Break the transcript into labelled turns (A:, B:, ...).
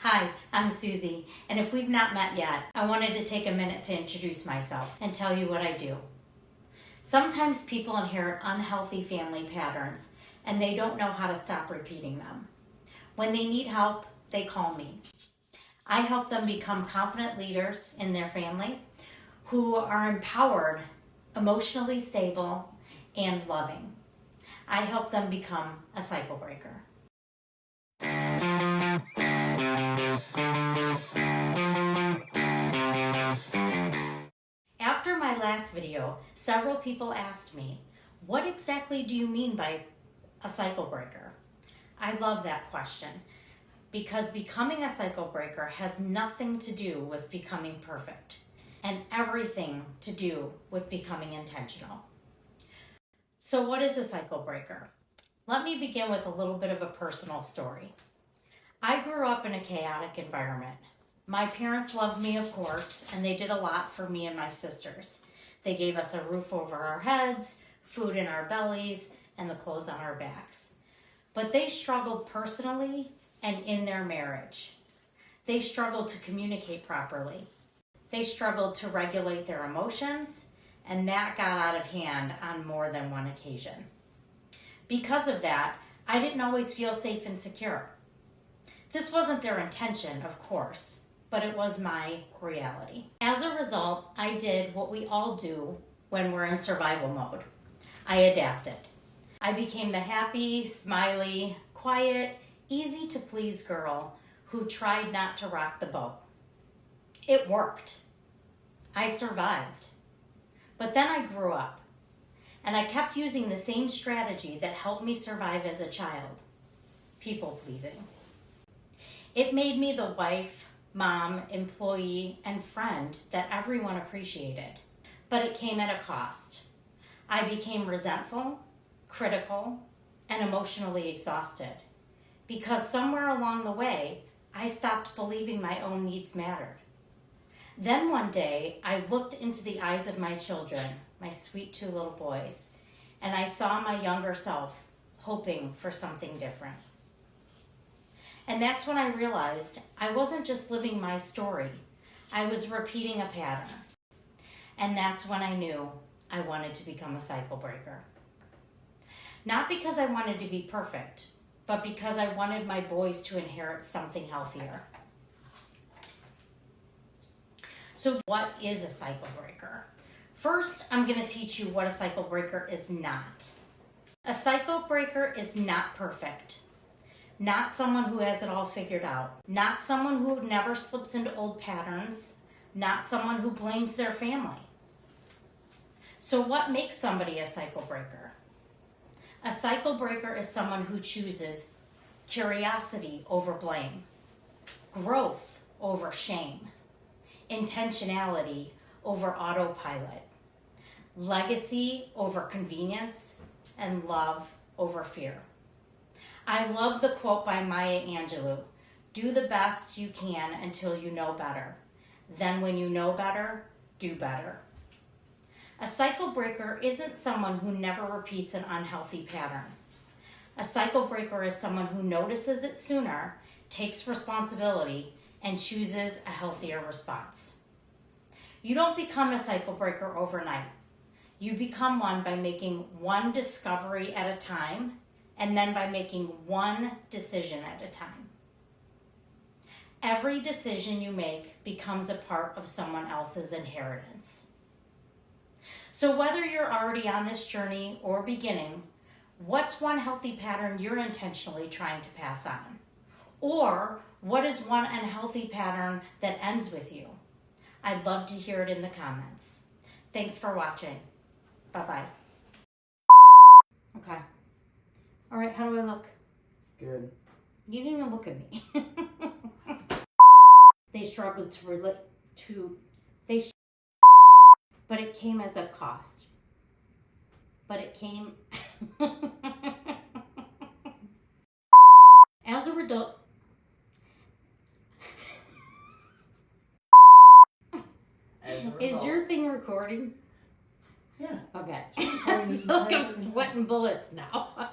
A: Hi, I'm Suzy, and if we've not met yet, I wanted to take a minute to introduce myself and tell you what I do. Sometimes people inherit unhealthy family patterns and they don't know how to stop repeating them. When they need help, they call me. I help them become confident leaders in their family who are empowered, emotionally stable, and loving. I help them become a cycle breaker. After my last video, several people asked me, what exactly do you mean by a cycle breaker? I love that question because becoming a cycle breaker has nothing to do with becoming perfect and everything to do with becoming intentional. So what is a cycle breaker? Let me begin with a little bit of a personal story. I grew up in a chaotic environment. My parents loved me, of course, and they did a lot for me and my sisters. They gave us a roof over our heads, food in our bellies, and the clothes on our backs. But they struggled personally and in their marriage. They struggled to communicate properly. They struggled to regulate their emotions, and that got out of hand on more than one occasion. Because of that, I didn't always feel safe and secure. This wasn't their intention, of course, but it was my reality. As a result, I did what we all do when we're in survival mode. I adapted. I became the happy, smiley, quiet, easy to please girl who tried not to rock the boat. It worked. I survived. But then I grew up, and I kept using the same strategy that helped me survive as a child: people pleasing. It made me the wife, mom, employee, and friend that everyone appreciated. But it came at a cost. I became resentful, critical, and emotionally exhausted because somewhere along the way, I stopped believing my own needs mattered. Then one day, I looked into the eyes of my children, my sweet 2 little boys, and I saw my younger self hoping for something different. And that's when I realized I wasn't just living my story, I was repeating a pattern. And that's when I knew I wanted to become a cycle breaker. Not because I wanted to be perfect, but because I wanted my boys to inherit something healthier. So what is a cycle breaker? First, I'm going to teach you what a cycle breaker is not. A cycle breaker is not perfect. Not someone who has it all figured out. Not someone who never slips into old patterns. Not someone who blames their family. So what makes somebody a cycle breaker? A cycle breaker is someone who chooses curiosity over blame, growth over shame, intentionality over autopilot, legacy over convenience, and love over fear. I love the quote by Maya Angelou: do the best you can until you know better. Then when you know better, do better. A cycle breaker isn't someone who never repeats an unhealthy pattern. A cycle breaker is someone who notices it sooner, takes responsibility, and chooses a healthier response. You don't become a cycle breaker overnight. You become one by making one discovery at a time, and then by making one decision at a time. Every decision you make becomes a part of someone else's inheritance. So whether you're already on this journey or beginning, what's one healthy pattern you're intentionally trying to pass on? Or what is one unhealthy pattern that ends with you? I'd love to hear it in the comments. Thanks for watching. Bye-bye. Okay. All right, how do I look?
B: Good.
A: You didn't even look at me. They struggled to relate to, but it came as a cost. But it came, as a result, is your thing recording?
B: Yeah.
A: Okay. Look, I'm sweating bullets now.